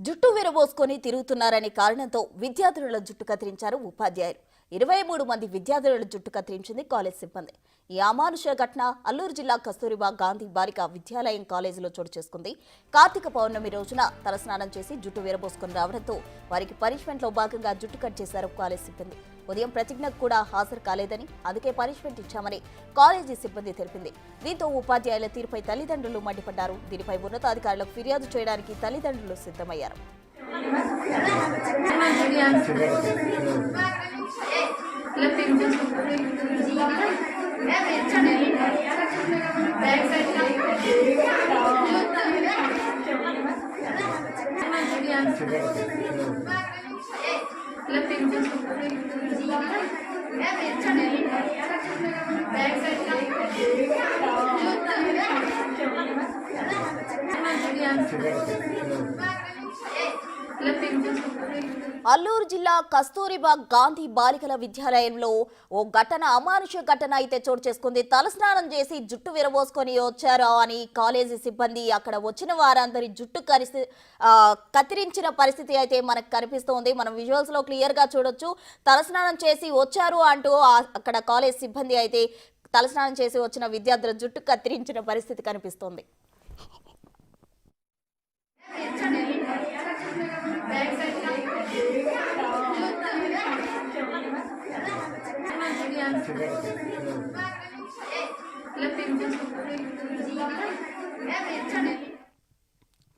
జుట్టు విరబోసుకొని తిరుగుతున్నారనే కారణంతో విద్యార్థుల జుట్టు కత్తిరించారు ఉపాధ్యాయులు. 23 మంది విద్యార్థుల జుట్టు కత్తిరించింది కాలేజ్ సిబ్బంది. ఈ అమానుష ఘటన అల్లూరు జిల్లా కస్తూరిబా గాంధీ బాలికా విద్యాలయం కాలేజీలో చోటు చేసుకుంది. కార్తీక పౌర్ణమి రోజున తలస్నానం చేసి జుట్టు విరబోసుకొని రావడంతో వారికి పనిష్మెంట్ లో భాగంగా జుట్టు కట్ చేశారు కాలేజ్ సిబ్బంది. ఉదయం ప్రతిజ్ఞకు కూడా హాజరు కాలేదని, అందుకే పనిష్మెంట్ ఇచ్చామని కాలేజీ సిబ్బంది తెలిపింది. దీంతో ఉపాధ్యాయుల తీరుపై తల్లిదండ్రులు మండిపడ్డారు. దీనిపై ఉన్నతాధికారులకు ఫిర్యాదు చేయడానికి తల్లిదండ్రులు సిద్ధమయ్యారు. అల్లూరు జిల్లా కస్తూరిబా గాంధీ బాలికల విద్యాలయంలో ఓ ఘటన, అమానుష ఘటన అయితే చోటు చేసుకుంది. తలస్నానం చేసి జుట్టు విరబోసుకొని వచ్చారా అని కాలేజీ సిబ్బంది అక్కడ వచ్చిన వారందరి జుట్టు కత్తిరించిన పరిస్థితి అయితే మనకు కనిపిస్తోంది. మనం విజువల్స్ లో క్లియర్ గా చూడొచ్చు. తలస్నానం చేసి వచ్చారు అంటూ అక్కడ కాలేజ్ సిబ్బంది అయితే తలస్నానం చేసి వచ్చిన విద్యార్థుల జుట్టు కత్తిరించిన పరిస్థితి కనిపిస్తోంది.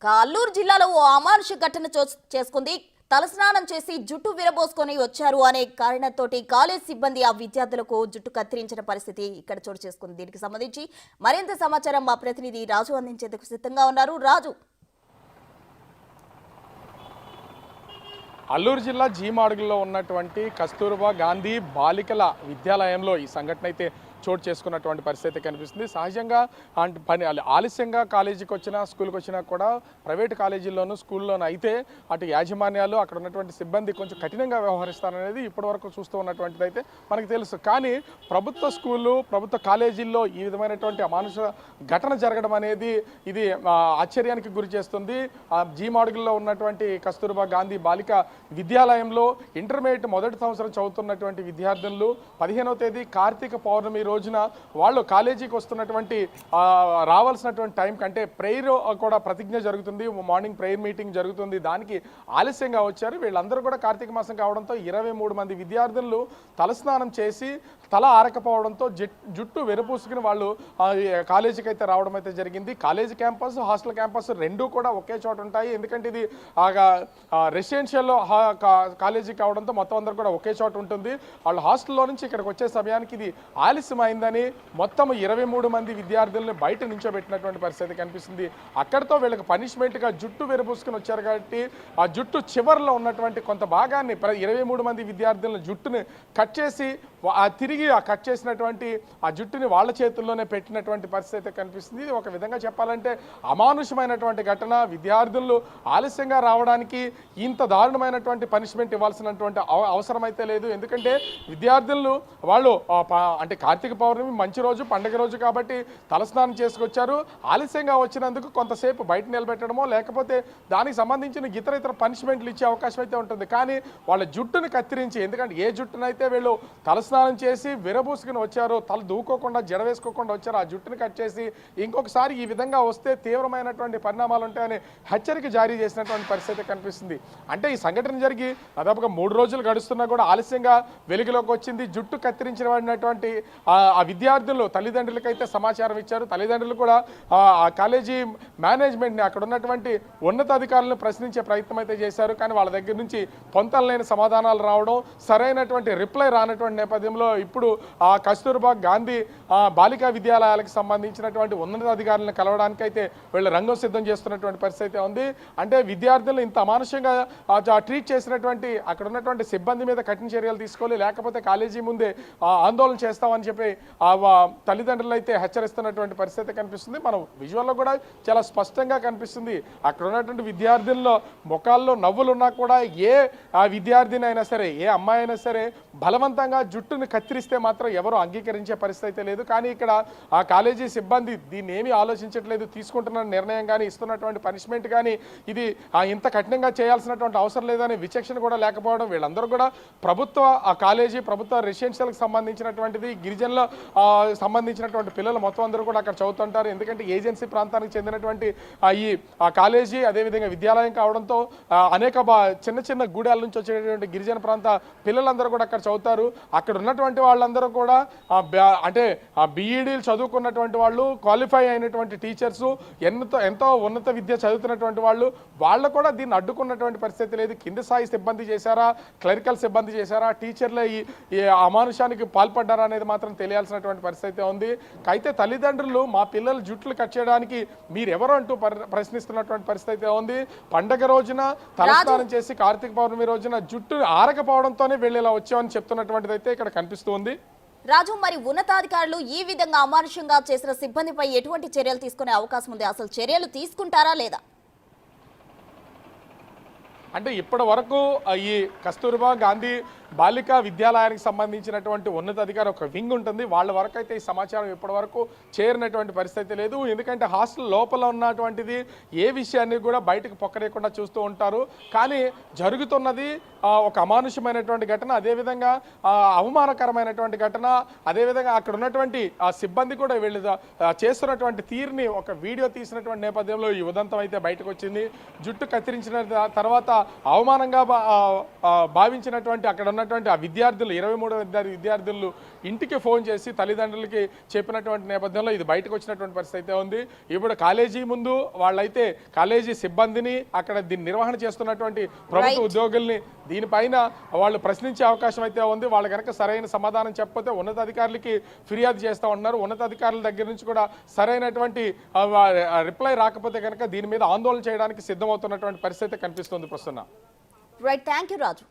అల్లూరు జిల్లాలో ఓ అమానుష ఘటన చేసుకుంది. తలస్నానం చేసి జుట్టు విరబోసుకొని వచ్చారు అనే కారణంతో కాలేజ్ సిబ్బంది ఆ విద్యార్థులకు జుట్టు కత్తిరించిన పరిస్థితి ఇక్కడ చోటు చేసుకుంది. దీనికి సంబంధించి మరింత సమాచారం మా ప్రతినిధి రాజు అందించేందుకు సిద్ధంగా ఉన్నారు. రాజు, అల్లూరు జిల్లా జీమాడుగులో ఉన్నటువంటి కస్తూర్బా గాంధీ బాలికల విద్యాలయంలో ఈ సంఘటన అయితే చోటు చేసుకున్నటువంటి పరిస్థితి కనిపిస్తుంది. సహజంగా ఆలస్యంగా కాలేజీకి వచ్చినా, స్కూల్కి వచ్చినా కూడా ప్రైవేట్ కాలేజీల్లోనూ స్కూల్లోనూ అయితే అటు యాజమాన్యాలు, అక్కడ ఉన్నటువంటి సిబ్బంది కొంచెం కఠినంగా వ్యవహరిస్తారనేది ఇప్పటివరకు చూస్తూ ఉన్నటువంటిది అయితే మనకు తెలుసు. కానీ ప్రభుత్వ స్కూళ్ళు, ప్రభుత్వ కాలేజీల్లో ఈ విధమైనటువంటి అమానుష ఘటన జరగడం అనేది ఇది ఆశ్చర్యానికి గురి చేస్తుంది. జీమాడుగుల్లో ఉన్నటువంటి కస్తూర్బా గాంధీ బాలిక విద్యాలయంలో ఇంటర్మీడియట్ మొదటి సంవత్సరం చదువుతున్నటువంటి విద్యార్థులు 15వ తేదీ కార్తీక పౌర్ణమి రోజున వాళ్ళు కాలేజీకి వస్తున్నటువంటి రావాల్సినటువంటి టైం కంటే ప్రేయర్ కూడా ప్రతిజ్ఞ జరుగుతుంది, మార్నింగ్ ప్రేయర్ మీటింగ్ జరుగుతుంది. దానికి ఆలస్యంగా వచ్చారు. వీళ్ళందరూ కూడా కార్తీక మాసం కావడంతో 23 మంది విద్యార్థులు తలస్నానం చేసి తల ఆరకపోవడంతో జుట్టు వెరపూసుకుని వాళ్ళు కాలేజీకి అయితే రావడం అయితే జరిగింది. కాలేజీ క్యాంపస్, హాస్టల్ క్యాంపస్ రెండూ కూడా ఒకే చోట ఉంటాయి. ఎందుకంటే ఇది రెసిడెన్షియల్లో కాలేజీ కావడంతో మొత్తం అందరూ కూడా ఒకే చోట ఉంటుంది. వాళ్ళు హాస్టల్లో నుంచి ఇక్కడికి వచ్చే సమయానికి ఇది ఆలస్యమైందని మొత్తం 23 మంది విద్యార్థులను బయట నించోబెట్టినటువంటి పరిస్థితి కనిపిస్తుంది. అక్కడితో వీళ్ళకి పనిష్మెంట్గా జుట్టు వెరపూసుకుని వచ్చారు కాబట్టి ఆ జుట్టు చివరిలో ఉన్నటువంటి కొంత భాగాన్ని 23 మంది విద్యార్థులను జుట్టుని కట్ చేసి తిరిగి కట్ చేసినటువంటి ఆ జుట్టుని వాళ్ళ చేతుల్లోనే పెట్టినటువంటి పరిస్థితి కనిపిస్తుంది. ఇది ఒక విధంగా చెప్పాలంటే అమానుషమైనటువంటి ఘటన. విద్యార్థులు ఆలస్యంగా రావడానికి ఇంత దారుణమైనటువంటి పనిష్మెంట్ ఇవ్వాల్సినటువంటి అవసరం అయితే లేదు. ఎందుకంటే విద్యార్థులు వాళ్ళు అంటే కార్తీక పౌర్ణమి మంచి రోజు, పండుగ రోజు కాబట్టి తలస్నానం చేసుకొచ్చారు. ఆలస్యంగా వచ్చినందుకు కొంతసేపు బయట నిలబెట్టడమో లేకపోతే దానికి సంబంధించిన ఇతర పనిష్మెంట్లు ఇచ్చే అవకాశం అయితే ఉంటుంది. కానీ వాళ్ళ జుట్టుని కత్తిరించి, ఎందుకంటే ఏ జుట్టునైతే వీళ్ళు తలస్నానం చేసి విరబూసుకుని వచ్చారో, తల దూకోకుండా జడ వేసుకోకుండా వచ్చారో ఆ జుట్టుని కట్ చేసి ఇంకొకసారి ఈ విధంగా వస్తే తీవ్రమైనటువంటి పరిణామాలు ఉంటాయని హెచ్చరిక జారీ చేసినటువంటి పరిస్థితి కనిపిస్తుంది. అంటే ఈ సంఘటన జరిగి దాదాపుగా 3 రోజులు గడుస్తున్నా కూడా ఆలస్యంగా వెలుగులోకి వచ్చింది. జుట్టు కత్తిరించిన వాడినటువంటి ఆ విద్యార్థులు తల్లిదండ్రులకైతే సమాచారం ఇచ్చారు. తల్లిదండ్రులు కూడా ఆ కాలేజీ మేనేజ్మెంట్ని, అక్కడ ఉన్నటువంటి ఉన్నతాధికారులను ప్రశ్నించే ప్రయత్నం అయితే చేశారు. కానీ వాళ్ళ దగ్గర నుంచి పొంతనలేని సమాధానాలు రావడం, సరైనటువంటి రిప్లై రానటువంటి నేపథ్యంలో ఇప్పుడు ఆ కస్తూర్బా గాంధీ బాలికా విద్యాలయాలకు సంబంధించినటువంటి ఉన్నతాధికారులను కలవడానికైతే వీళ్ళు రంగం సిద్ధం చేస్తున్నటువంటి పరిస్థితి ఉంది. అంటే విద్యార్థులు ఇంత అమానుషంగా ట్రీట్ చేసినటువంటి అక్కడ ఉన్నటువంటి సిబ్బంది మీద కఠిన చర్యలు తీసుకోవాలి, లేకపోతే కాలేజీ ముందే ఆందోళన చేస్తామని చెప్పి తల్లిదండ్రులు అయితే హెచ్చరిస్తున్నటువంటి పరిస్థితి కనిపిస్తుంది. మనం విజువల్లో కూడా చాలా స్పష్టంగా కనిపిస్తుంది. అక్కడ ఉన్నటువంటి విద్యార్థుల్లో ముఖాల్లో నవ్వులు ఉన్నా కూడా ఏ విద్యార్థిని అయినా సరే, ఏ అమ్మాయి అయినా సరే బలవంతంగా జుట్టు జుట్టును కత్తిరిస్తే మాత్రం ఎవరు అంగీకరించే పరిస్థితి లేదు. కానీ ఇక్కడ ఆ కాలేజీ సిబ్బంది దీన్ని ఏమీ ఆలోచించట్లేదు. తీసుకుంటున్న నిర్ణయం కానీ ఇస్తున్నటువంటి పనిష్మెంట్ కానీ ఇది ఇంత కఠినంగా చేయాల్సినటువంటి అవసరం లేదనే విచక్షణ కూడా లేకపోవడం, వీళ్ళందరూ కూడా ప్రభుత్వ ఆ కాలేజీ ప్రభుత్వ రెసిడెన్షియల్కి సంబంధించినటువంటిది, గిరిజనుల సంబంధించినటువంటి పిల్లలు మొత్తం అందరూ కూడా అక్కడ చదువుతుంటారు. ఎందుకంటే ఏజెన్సీ ప్రాంతానికి చెందినటువంటి ఆ కాలేజీ అదేవిధంగా విద్యాలయం కావడంతో అనేక చిన్న చిన్న గూడాల నుంచి వచ్చేటువంటి గిరిజన ప్రాంత పిల్లలందరూ కూడా అక్కడ చదువుతారు. అక్కడ ఉన్నటువంటి వాళ్ళందరూ కూడా అంటే బీఈడీలు చదువుకున్నటువంటి వాళ్ళు, క్వాలిఫై అయినటువంటి టీచర్సు, ఎంతో ఉన్నత విద్య చదువుతున్నటువంటి వాళ్ళు కూడా దీన్ని అడ్డుకున్నటువంటి పరిస్థితి లేదు. కింది స్థాయి సిబ్బంది చేశారా, క్లరికల్ సిబ్బంది చేశారా, టీచర్లే ఈ అమానుషానికి పాల్పడ్డారా అనేది మాత్రం తెలియాల్సినటువంటి పరిస్థితి ఉంది. అయితే తల్లిదండ్రులు మా పిల్లలు జుట్లు కట్ చేయడానికి మీరెవరు అంటూ ప్రశ్నిస్తున్నటువంటి పరిస్థితి ఉంది. పండగ రోజున తలస్నానం చేసి కార్తీక పౌర్ణమి రోజున జుట్టు ఆరకపోవడంతోనే వెళ్ళేలా వచ్చామని చెప్తున్నటువంటిది అయితే ఇక్కడ కనిపిస్తుంది. రాజు, మరి ఉన్నతాధికారులు ఈ విధంగా అమానుషంగా చేసిన సిబ్బందిపై ఎటువంటి చర్యలు తీసుకునే అవకాశం ఉంది? అసలు చర్యలు తీసుకుంటారా లేదా? అంటే ఇప్పటి వరకు ఈ కస్తూర్బా గాంధీ బాలికా విద్యాలయానికి సంబంధించినటువంటి ఉన్నతాధికారి ఒక వింగ్ ఉంటుంది. వాళ్ళ వరకు అయితే ఈ సమాచారం ఇప్పటి వరకు చేరినటువంటి పరిస్థితి లేదు. ఎందుకంటే హాస్టల్ లోపల ఉన్నటువంటిది ఏ విషయాన్ని కూడా బయటకు పొక్కలేకుండా చూస్తూ ఉంటారు. కానీ జరుగుతున్నది ఒక అమానుషమైనటువంటి ఘటన, అదేవిధంగా అవమానకరమైనటువంటి ఘటన, అదేవిధంగా అక్కడ ఉన్నటువంటి ఆ సిబ్బంది కూడా వీళ్ళు చేస్తున్నటువంటి తీరుని ఒక వీడియో తీసినటువంటి నేపథ్యంలో ఈ ఉదంతం అయితే బయటకు వచ్చింది. జుట్టు కత్తిరించిన తర్వాత అవమానంగా భావించినటువంటి అక్కడ ఉన్నటువంటి ఆ విద్యార్థులు 23 విద్యార్థులు ఇంటికి ఫోన్ చేసి తల్లిదండ్రులకి చెప్పినటువంటి నేపథ్యంలో ఇది బయటకు వచ్చినటువంటి పరిస్థితి ఉంది. ఇప్పుడు కాలేజీ ముందు వాళ్ళైతే కాలేజీ సిబ్బందిని, అక్కడ దీన్ని నిర్వహణ చేస్తున్నటువంటి ప్రభుత్వ ఉద్యోగుల్ని దీనిపైన వాళ్ళు ప్రశ్నించే అవకాశం అయితే ఉంది. వాళ్ళు కనుక సరైన సమాధానం చెప్పకపోతే ఉన్నతాధికారులకి ఫిర్యాదు చేస్తూ ఉన్నారు. ఉన్నతాధికారుల దగ్గర నుంచి కూడా సరైనటువంటి రిప్లై రాకపోతే కనుక దీని మీద ఆందోళన చేయడానికి సిద్ధమవుతున్నటువంటి పరిస్థితి కనిపిస్తుంది. ప్రస్తుతం రైట్, థ్యాంక్ యూ రాజు.